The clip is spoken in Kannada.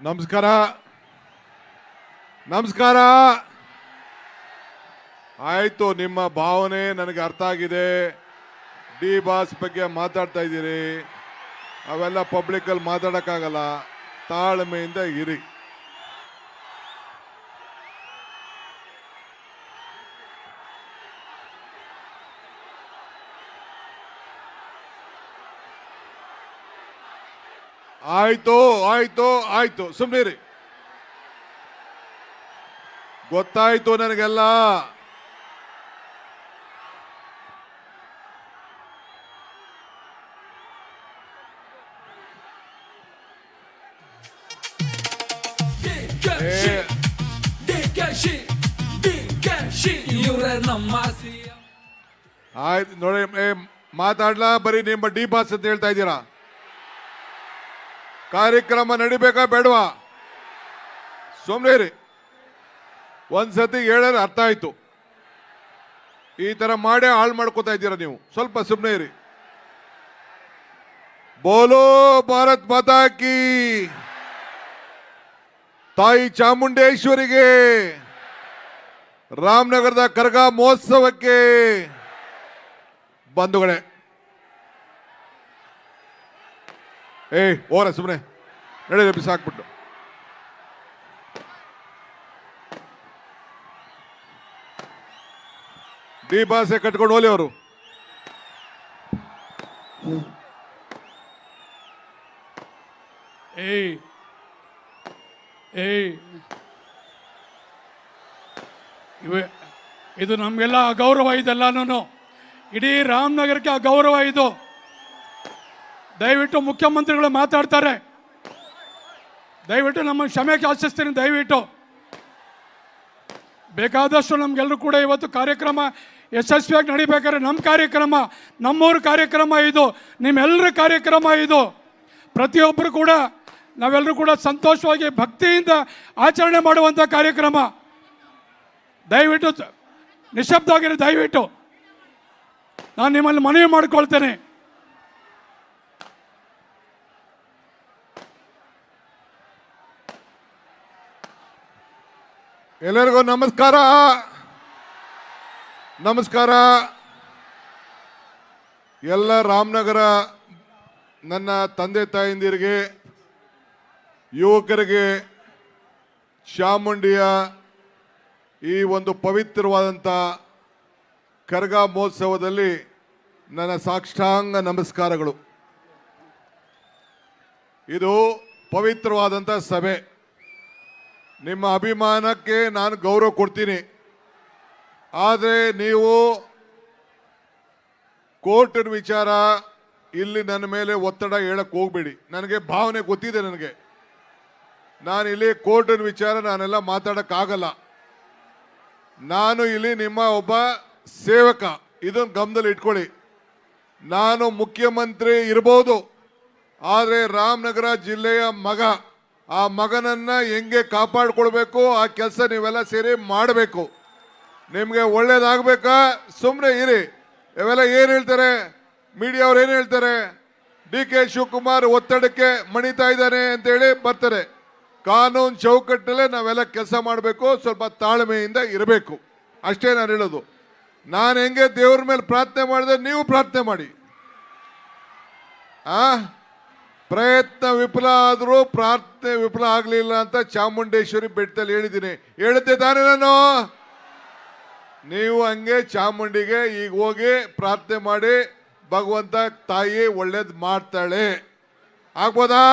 ನಮಸ್ಕಾರ ನಮಸ್ಕಾರ ಆಯ್ತು. ನಿಮ್ಮ ಭಾವನೆ ನನಗೆ ಅರ್ಥ ಆಗಿದೆ. ಡಿ ಬಾಸ್ ಬಗ್ಗೆ ಮಾತಾಡ್ತಾ ಇದ್ದೀರಿ, ಅವೆಲ್ಲ ಪಬ್ಲಿಕಲ್ಲಿ ಮಾತಾಡೋಕ್ಕಾಗಲ್ಲ. ತಾಳ್ಮೆಯಿಂದ ಇರಿ. ಆಯ್ತು ಆಯ್ತು ಆಯ್ತು, ಸುಮ್ಮನಿರಿ. ಗೊತ್ತಾಯ್ತು ನನಗೆಲ್ಲ. ಆಯ್ತು ನೋಡಿ, ಮಾತಾಡ್ಲಾ? ಬರೀ ನಿಮ್ಮ ಡಿ ಬಾಸ್ ಅಂತ ಹೇಳ್ತಾ ಇದ್ದೀರಾ. ಕಾರ್ಯಕ್ರಮ ನಡಿಬೇಕಾ ಬೇಡವಾ? ಸುಮ್ಮನೆ ಇರಿ. ಒಂದ್ಸತಿ ಹೇಳಿದ್ರೆ ಅರ್ಥ ಆಯ್ತು. ಈ ತರ ಮಾಡೇ ಹಾಳು ಮಾಡ್ಕೋತಾ ಇದ್ದೀರಾ ನೀವು. ಸ್ವಲ್ಪ ಸುಮ್ಮನೆ ಇರಿ. ಬೋಲೋ ಭಾರತ್ ಮಾತಾ ಕಿ, ತಾಯಿ ಚಾಮುಂಡೇಶ್ವರಿಗೆ, ರಾಮನಗರದ ಕರಗ ಮಹೋತ್ಸವಕ್ಕೆ ಬಂಧುಗಳೇ. ಓರ ಸುಮ್ಮನೆ ನಡೆಯ ಬಿಸಾಕ್ಬಿಟ್ಟು. ಡಿ ಬಾಸೆ ಕಟ್ಕೊಂಡು ಹೋಲಿ ಅವರು. ಇದು ನಮಗೆಲ್ಲ ಅಗೌರವ. ಇದೆಲ್ಲನೂ ಇಡೀ ರಾಮನಗರಕ್ಕೆ ಅಗೌರವ ಇದು. ದಯವಿಟ್ಟು ಮುಖ್ಯಮಂತ್ರಿಗಳು ಮಾತಾಡ್ತಾರೆ. ದಯವಿಟ್ಟು ನಮ್ಮ ಕ್ಷಮೆ ಯಾಚಿಸ್ತೀನಿ. ದಯವಿಟ್ಟು ಬೇಕಾದಷ್ಟು ನಮಗೆಲ್ಲರೂ ಕೂಡ ಇವತ್ತು ಕಾರ್ಯಕ್ರಮ ಯಶಸ್ವಿಯಾಗಿ ನಡಿಬೇಕಾದ್ರೆ ನಮ್ಮ ಕಾರ್ಯಕ್ರಮ, ನಮ್ಮೂರ ಕಾರ್ಯಕ್ರಮ ಇದು, ನಿಮ್ಮೆಲ್ಲರ ಕಾರ್ಯಕ್ರಮ ಇದು. ಪ್ರತಿಯೊಬ್ಬರು ಕೂಡ ನಾವೆಲ್ಲರೂ ಕೂಡ ಸಂತೋಷವಾಗಿ ಭಕ್ತಿಯಿಂದ ಆಚರಣೆ ಮಾಡುವಂಥ ಕಾರ್ಯಕ್ರಮ. ದಯವಿಟ್ಟು ನಿಶಬ್ದ ಆಗಿರಿ. ದಯವಿಟ್ಟು ನಾನು ನಿಮ್ಮಲ್ಲಿ ಮನವಿ ಮಾಡಿಕೊಳ್ತೇನೆ. ಎಲ್ಲರಿಗೂ ನಮಸ್ಕಾರ. ನಮಸ್ಕಾರ. ಎಲ್ಲ ರಾಮನಗರ ನನ್ನ ತಂದೆ ತಾಯಂದಿರಿಗೆ, ಯುವಕರಿಗೆ, ಚಾಮುಂಡಿಯ ಈ ಒಂದು ಪವಿತ್ರವಾದಂಥ ಕರಗ ಮಹೋತ್ಸವದಲ್ಲಿ ನನ್ನ ಸಾಷ್ಟಾಂಗ ನಮಸ್ಕಾರಗಳು. ಇದು ಪವಿತ್ರವಾದಂಥ ಸಭೆ. ನಿಮ್ಮ ಅಭಿಮಾನಕ್ಕೆ ನಾನು ಗೌರವ ಕೊಡ್ತೀನಿ. ಆದರೆ ನೀವು ಕೋರ್ಟಿನ ವಿಚಾರ ಇಲ್ಲಿ ನನ್ನ ಮೇಲೆ ಒತ್ತಡ ಹೇಳಕ್ಕೆ ಹೋಗ್ಬೇಡಿ. ನನಗೆ ಭಾವನೆ ಗೊತ್ತಿದೆ. ನಾನು ಇಲ್ಲಿ ಕೋರ್ಟಿನ ವಿಚಾರ ನಾನೆಲ್ಲ ಮಾತಾಡೋಕ್ಕಾಗಲ್ಲ. ನಾನು ಇಲ್ಲಿ ನಿಮ್ಮ ಒಬ್ಬ ಸೇವಕ. ಇದನ್ನು ಗಮನದಲ್ಲಿ ಇಟ್ಕೊಳ್ಳಿ. ನಾನು ಮುಖ್ಯಮಂತ್ರಿ ಇರ್ಬೋದು, ಆದರೆ ರಾಮನಗರ ಜಿಲ್ಲೆಯ ಮಗ. ಆ ಮಗನನ್ನ ಹೆಂಗೆ ಕಾಪಾಡ್ಕೊಳ್ಬೇಕು ಆ ಕೆಲಸ ನೀವೆಲ್ಲ ಸೇರಿ ಮಾಡಬೇಕು. ನಿಮಗೆ ಒಳ್ಳೇದಾಗಬೇಕಾ? ಸುಮ್ಮನೆ ಇರಿ. ಇವೆಲ್ಲ ಏನು ಹೇಳ್ತಾರೆ ಮೀಡಿಯಾ ಅವ್ರು, ಏನು ಹೇಳ್ತಾರೆ? ಡಿ ಕೆ ಶಿವಕುಮಾರ್ ಒತ್ತಡಕ್ಕೆ ಮಣಿತಾ ಇದ್ದಾನೆ ಅಂತೇಳಿ ಬರ್ತಾರೆ. ಕಾನೂನು ಚೌಕಟ್ಟಲ್ಲೇ ನಾವೆಲ್ಲ ಕೆಲಸ ಮಾಡಬೇಕು. ಸ್ವಲ್ಪ ತಾಳ್ಮೆಯಿಂದ ಇರಬೇಕು. ಅಷ್ಟೇ ನಾನು ಹೇಳೋದು. ನಾನು ಹೆಂಗೆ ದೇವ್ರ ಮೇಲೆ ಪ್ರಾರ್ಥನೆ ಮಾಡಿದೆ, ನೀವು ಪ್ರಾರ್ಥನೆ ಮಾಡಿ. ಪ್ರಯತ್ನ ವಿಫಲ ಆದರೂ ಪ್ರಾರ್ಥನೆ ವಿಫಲ ಆಗಲಿಲ್ಲ ಅಂತ ಚಾಮುಂಡೇಶ್ವರಿ ಬೆಟ್ಟದಲ್ಲಿ ಹೇಳಿದ್ದೀನಿ. ಹೇಳಿದ್ದೆ ತಾನೇ ನಾನು? ನೀವು ಹಂಗೆ ಚಾಮುಂಡಿಗೆ ಈಗ ಹೋಗಿ ಪ್ರಾರ್ಥನೆ ಮಾಡಿ, ಭಗವಂತ ತಾಯಿ ಒಳ್ಳೇದು ಮಾಡ್ತಾಳೆ. ಆಗ್ಬೋದಾ?